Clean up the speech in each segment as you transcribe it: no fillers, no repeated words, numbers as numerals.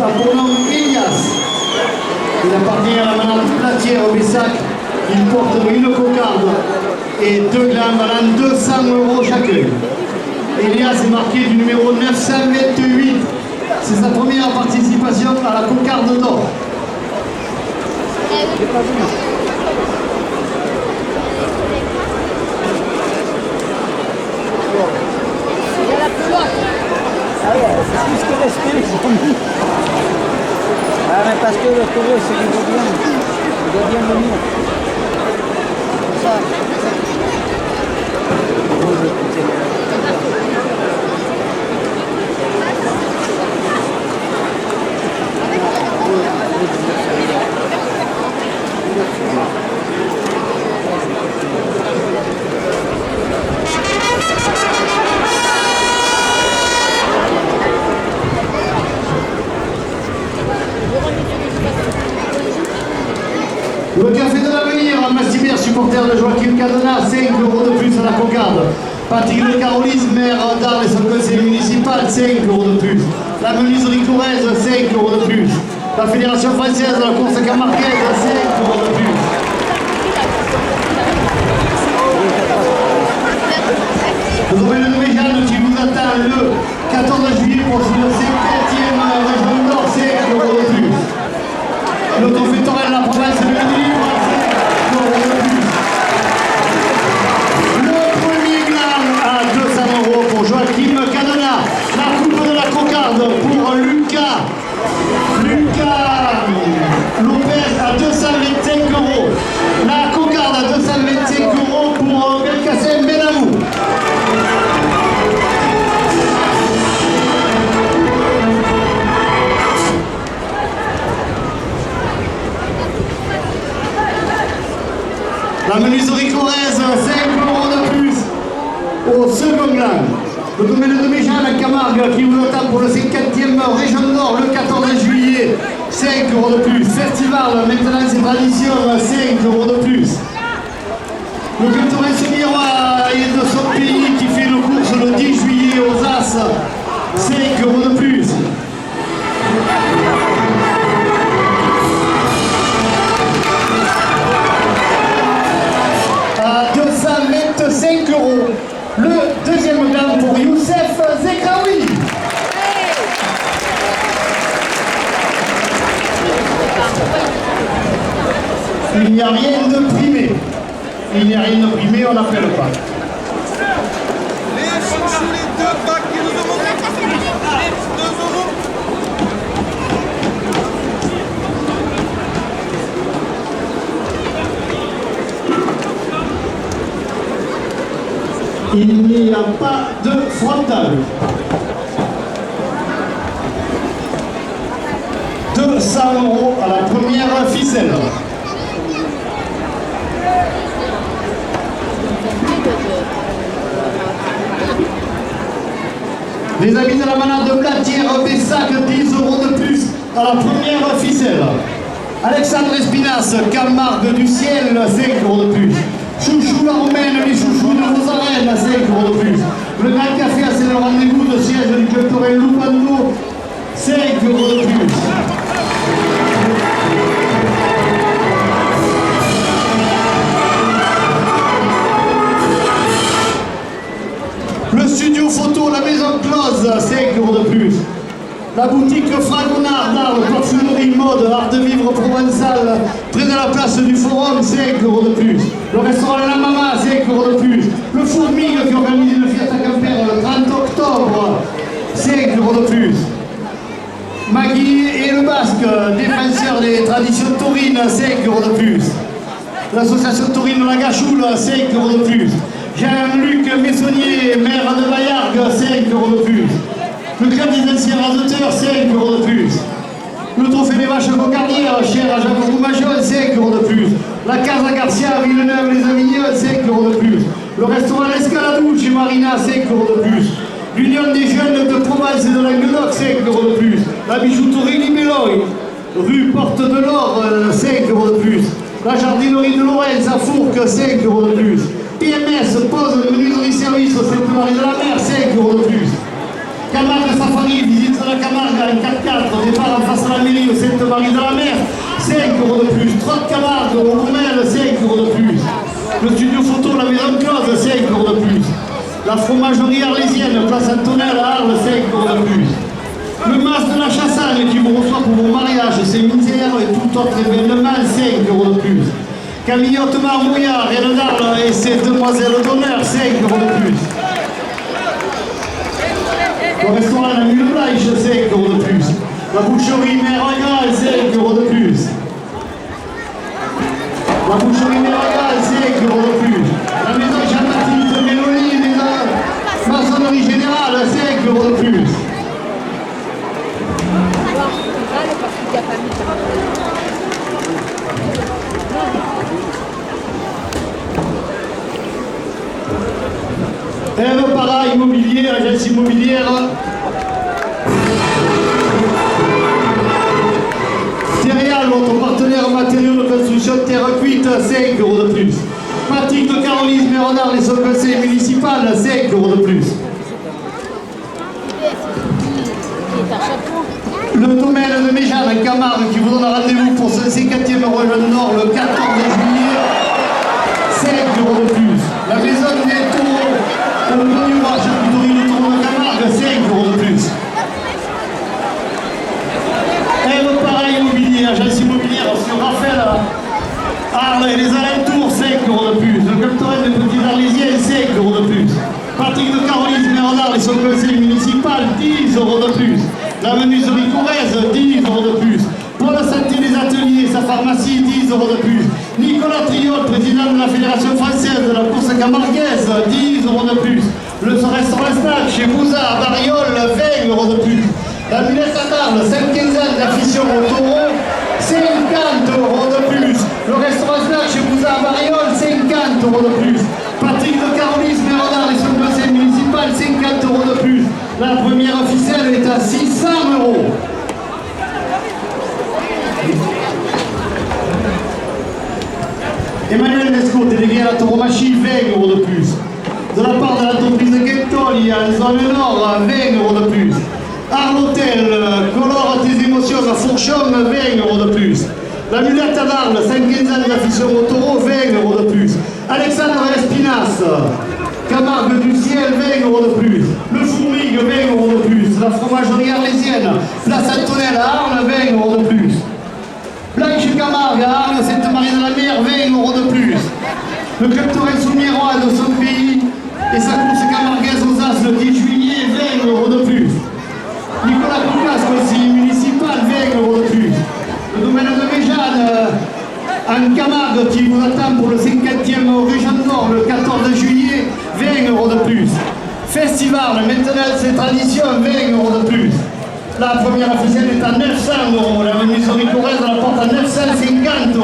a pour nom Elias. Il appartient à la manade Platière au Bessac. Il porte une cocarde et 2 glands valant 200 € chacun. Elias est marqué du numéro 928. C'est sa première participation à la cocarde d'or. Ah ouais, c'est plus que respect, ils ont mis. Ah mais parce que le taureau, c'est qu'il doit bien venir. C'est ça. Le Café de l'Avenir, Massibert, supporter de Joachim Cadena, 5 € de plus à la cocarde. Patrick de Carolis, maire d'Arles et son conseil municipal, 5 € de plus. La menuiserie Corrèze, 5 € de plus. La Fédération française de la course camarguaise, 5 € de plus. Le domaine de Méjane qui vous attend le 14 juillet pour le 50e région d'or, 5 € de plus. Le trophée Torel de la province de Livre, 5 € de plus. Le premier gland à 200 € pour Joachim Cadena. La coupe de la cocarde pour Lucas Lopez à 225 €. La cocarde à 225 € pour Belkacem Benamou. La menuiserie Corrèze, 5 € de plus au second gland. Le domaine de Méjane à Camargue qui vous attend pour le 50e région d'or le 14 juillet, 5 € de plus. Festival, maintenant c'est tradition, 5 € de plus. Le culturel semi-roi de son pays qui fait une course le 10 juillet aux As, 5 € de plus. À 225 €. Le deuxième gland pour Youssef Zekraoui. Il n'y a rien de primé. Il n'y a rien de primé, on n'appelle pas. Les chouchous, les 2 packs qui nous ont montré 2 €. Il n'y a pas de frontal. 200 € à la première ficelle. Les amis de la manade de Platière, Bessac, 10 € de plus à la première ficelle. Alexandre Espinas, Camargue du Ciel, 5 € de plus. Chouchou la Romaine, les chouchous de vos arènes, 5 € de plus. Le Grand Café, c'est le rendez-vous de siège du culturel Loupando, 5 € de plus. Le studio photo, la maison close, 5 € de plus. La boutique Fragonard d'Arles, coiffure mode, art de vivre provençal, près de la place du Forum, 5 € de plus. Le restaurant La Mama, 5 € de plus. Le Fourmig qui organise une fête à Quimper le 30 octobre, 5 € de plus. Magui et le Basque, défenseur des traditions taurines, 5 € de plus. L'association taurine La Gachoule, 5 € de plus. Jean-Luc Messonnier, maire de Vaillargues, 5 € de plus. Le club des anciens rasoteurs, 5 € de plus. Le trophée des vaches cocardières, cher à Jacques Roumajon, 5 € de plus. La Casa Garcia à Villeneuve, les Avignon, 5 € de plus. Le restaurant L'Escaladou chez Marina, 5 € de plus. L'Union des jeunes de Provence et de Languedoc, 5 € de plus. La bijouterie Libelloy, rue Porte de l'Or, 5 € de plus. La jardinerie de Lorraine à Fourques, 5 € de plus. PMS, pose de menuiserie service au Sainte-Marie de la Mer, 5 € de plus. Camargue Safari, visite de la Camargue en 4x4, départ en face à la mairie au Sainte-Marie-de-la-Mer, 5 € de plus. Trotte Camargue au Gourmel, 5 € de plus. Le studio photo, la maison close, 5 € de plus. La fromagerie arlésienne, place Antonelle à Arles, 5 € de plus. Le mas de la Chassagne qui vous reçoit pour vos mariages, séminaires et tout autre événement, 5 € de plus. Camillotte Marmouillard, Reine d'Arles et ses demoiselles d'honneur, 5 € de plus. Le restaurant La Mule Blanche, 5 € de plus. La boucherie Mère Royale, 5 € de plus. La boucherie Mère Royale, 5 € de plus. La maison Jean-Baptiste Mélanie, maçonnerie générale, 5 € de plus. Eve Para Immobilier, agence immobilière. Terreal, votre partenaire matériaux de construction terre cuite, 5 € de plus. Patrick de Caroline Méronard, les son conseil municipal, 5 € de plus. Le domaine de Méjane en Camargue qui vous donne rendez-vous pour ce 50e Euro Nord le 14 juillet, 5 € de plus. La maison des taureaux, le premier roi, charcuterie du taureau de Camargue, 5 € de plus. Eve Para Immobilier, agence immobilière sur Raphaël, Arles et les alentours, 5 € de plus. Le capitaine de Petit Arlésiens, 5 € de plus. Patrick de Caroline Méronard et son conseil municipal, 10 € de plus. La menuiserie Corrèze, 10 € de plus. Paul Santé des Ateliers, sa pharmacie, 10 € de plus. Nicolas Triol, président de la Fédération française de la course camarguaise, 10 € de plus. Le restaurant Snack chez Bouza à Bariol, 20 € de plus. La Mulette à Arles, 5-15 ans d'affichon au taureau, 50 € de plus. Le restaurant Snack chez Bouza à Bariol, 50 € de plus. Patrick de Carolis, Méronard et son conseil municipal, 50 € de plus. La première officielle est à 600 €. Emmanuel Lescaut, délégué à la tauromachie, 20 € de plus. De la part de l'entreprise Gentoli, en zone nord, 20 € de plus. Arlotel, colore tes émotions à Fourchon, 20 € de plus. La Mulette à Arles, 5-15 ans d'affichon au taureau, 20 € de plus. Alexandre Espinas, Camargue du Ciel, 20 € de plus. Le Fourmigue, 20 € de plus. La fromagerie arlésienne, place Antonelle à Arles, 20 € de plus. Blanche Camargue à Arles, Sainte-Marie-de-la-Mer, 20 € de plus. Le club Torres Soumiérois de son pays et sa course camarguaise aux As le 10 juillet, 20 € de plus. Nicolas Coucas, conseiller municipal, 20 € de plus. Le domaine de Méjane, en Camargue, qui vous attend pour le 50e Région Nord, le 14 juillet, 20 € de plus. Festival, maintenant c'est tradition, 20 € de plus. La première officielle est à 900 €. La menuiserie Corrèze la porte à 950 €.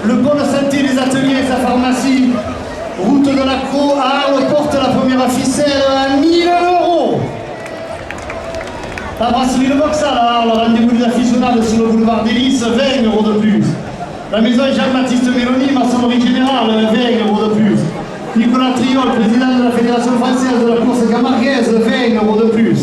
Le pôle santé des ateliers et sa pharmacie, route de la Croix à Arles, porte la première officielle à 1000 €. La brasserie Le Vauxhall à Arles, rendez-vous des aficionados sur le boulevard des Lys, 20 € de plus. La maison Jean-Baptiste Mélanie, maçonnerie générale, 20 € de plus. Nicolas Triol, président de la Fédération française de la course camarguaise, 20 € de plus.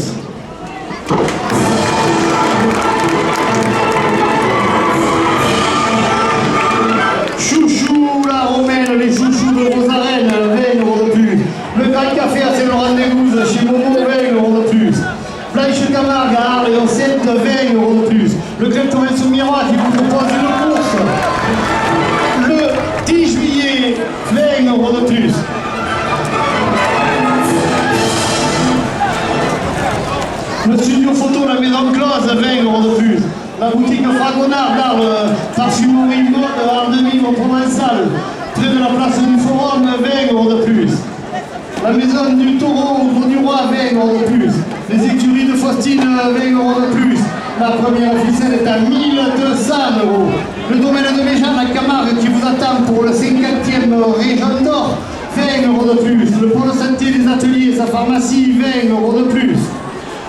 Chouchou, la Romaine, les chouchous de Rosarène, 20 € de plus. Le Grand Café à Saint-Laurent-des-Gouzes, chez Momo, 20 € de plus. Blanche Camargue à Arles et au 7, 20 € de plus. Le club Torres Soumiérois qui vous propose une course le 10 juillet, 20 € de plus. Le studio photo, la maison close, 20 € de plus. La boutique Fragonard d'Arles, parfumerie mode, art de vivre provençal, près de la place du Forum, 20 € de plus. La maison du Taureau, au du Roi, 20 € de plus. Les écuries de Faustine, 20 € de plus. La première officielle est à 1200 €. Le domaine de Méjane à Camargue qui vous attend pour le 50e Région Nord, 20 € de plus. Le pôle santé des ateliers et sa pharmacie, 20 € de plus.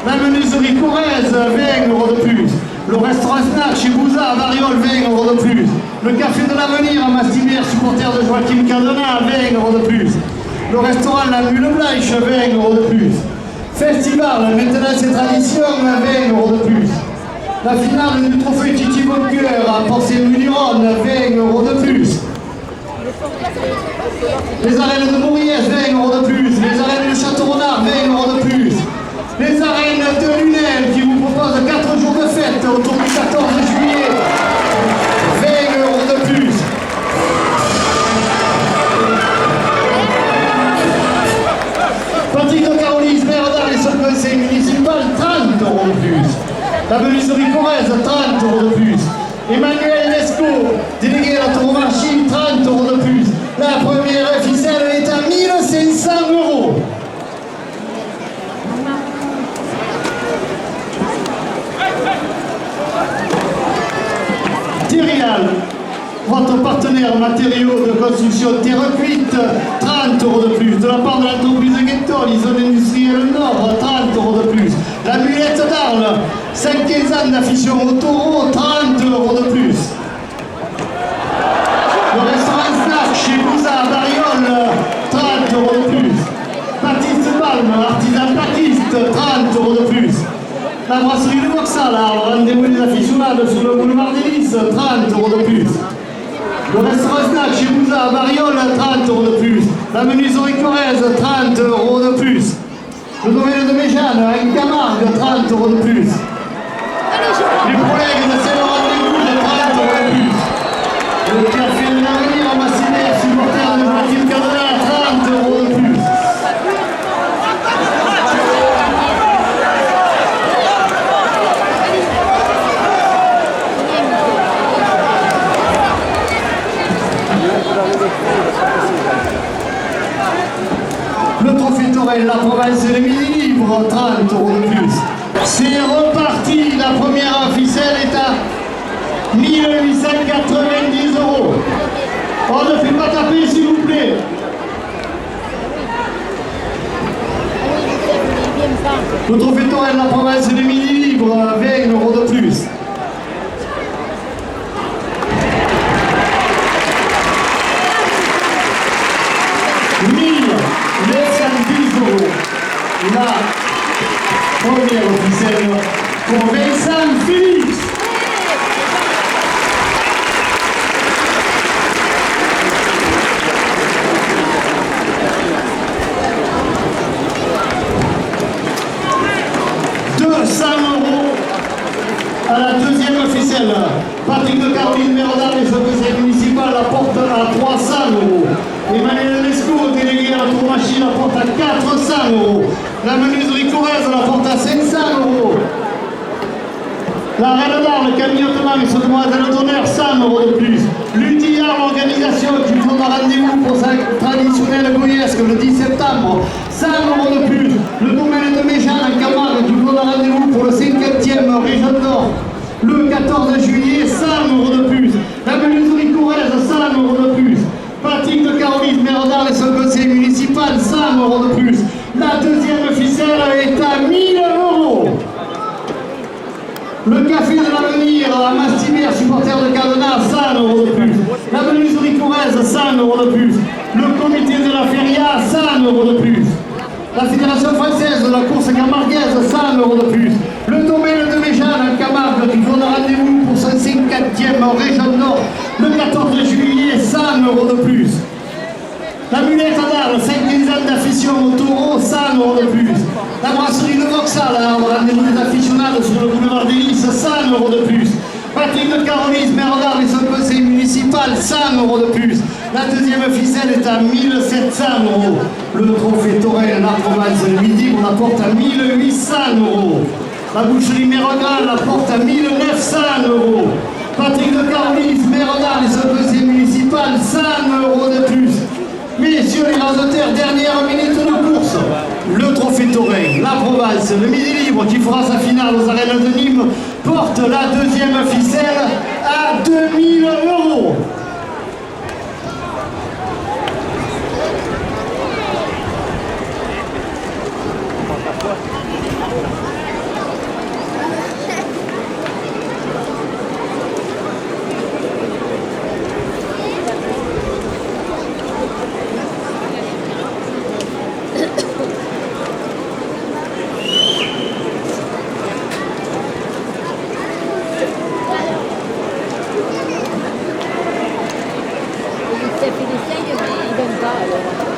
La menuiserie Corrèze, 20 € de plus. Le restaurant Snack chez Bouza à Bariol, 20 € de plus. Le café de l'avenir à Mastibière, supporter de Joachim Cadena, 20 € de plus. Le restaurant La Mule Blanche, 20 € de plus. Festival, maintenant c'est tradition, 20 euros de plus. La finale du trophée Titi Boncoeur à Porcel-Muliron, 20 euros de plus. Les arènes de Mauriès, 20 euros de plus. Les arènes de Château-Renard, 20 euros de plus. Les arènes de Lunel qui vous proposent 4 jours de fête autour du 14 juillet, 20 euros de plus. Patrick de Carolis, maire d'Arles et son conseil municipal, 30 euros de plus. La menuiserie Corrèze, 30 euros de plus. Emmanuel Lescaut, délégué à la tauromachie, 30 euros de plus. La première ficelle est à 1500 euros. Terrial, votre partenaire matériaux de construction terre cuite, 30 euros de plus. De la part de l'entreprise Guettoli, zone industrielle Nord, 30 euros de plus. La Mulette d'Arles, 5-15 ans d'affichon au taureau, 30 euros de plus. Le restaurant Snack chez Bouza à Bariol, 30 euros de plus. Baptiste Palme, artisan platiste, 30 euros de plus. La brasserie de Vauxhall, rendez-vous des aficionados sur le boulevard des Lys, 30 euros de plus. Le restaurant Snack chez Bouza à Bariol, 30 euros de plus. La menuiserie Corrèze, 30 euros de plus. Le domaine de Méjeanne, en Camargue, 30 euros de plus. Les collègues de Saint-Laurent-des-Goudes, 30 euros de plus. Le café de l'avenir en Massinet, supporter de Joachim Cadena, 30 euros de plus. Le trophée Torel, la province de Midi Libre, 30 euros de plus. C'est reparti, la première ficelle est à 1890 euros. On ne fait pas taper s'il vous plaît. Le trophée Torel, la province de Midi Libre, 20 euros de plus. La première officielle pour Vincent Félix. À la deuxième officielle, Patrick de Caroline, maire d'Arles et son conseil municipal la porte à 300 euros. Emmanuel Lescaut, délégué à la tauromachie, la porte à 400 euros. La menuiserie Corrèze la porte à 500 euros. La reine d'Arles, Camille Ottoman et son demoiselle d'honneur, 100 euros de plus. L'UTIA, l'organisation qui vous donne rendez-vous pour sa traditionnelle goyesque le 10 septembre, 100 euros de plus. Le domaine de Méjeanne en Camargue qui vous donne rendez-vous pour le 50e région Nord, le 14 juillet, 100 euros de plus. La menuiserie Corrèze, 100 euros de plus. Patrick de Carolis, maire d'Arles et son conseil municipal, 100 euros de plus. La deuxième ficelle est à 1000 euros. Le café de l'avenir à Mastimère, supporter de Cadena, 100 euros de plus. La menuiserie Corrèze, 100 euros de plus. Le comité de la Feria, 100 euros de plus. La Fédération française de la course camarguaise, 100 euros de plus. Le domaine de Méjeanne en Camargue qui donne rendez-vous pour son 50e région Nord, le 14 juillet, 100 euros de plus. La Mulette d'Arles, 5 ans d'affichon au taureau, 100 euros de plus. La brasserie de Vauxhall, rendez-vous des aficionados sur le boulevard des Lys, 100 euros de plus. Patrick de Carolis, maire d'Arles et son conseil municipal, 100 euros de plus. La deuxième ficelle est à 1700 euros. Le trophée Torel, la province de Midi, on la porte à 1800 euros. La boucherie Mérogal la porte à 1900 euros. Patrick de Carolis, maire d'Arles et son conseil municipal, 100 euros de plus. Messieurs les rasoteurs, dernière minute de course. Le trophée Torel, la province, le Midi Libre qui fera sa finale aux arènes de Nîmes, porte la deuxième ficelle à 2000 euros. bouteille, mais ils donnent pas alors.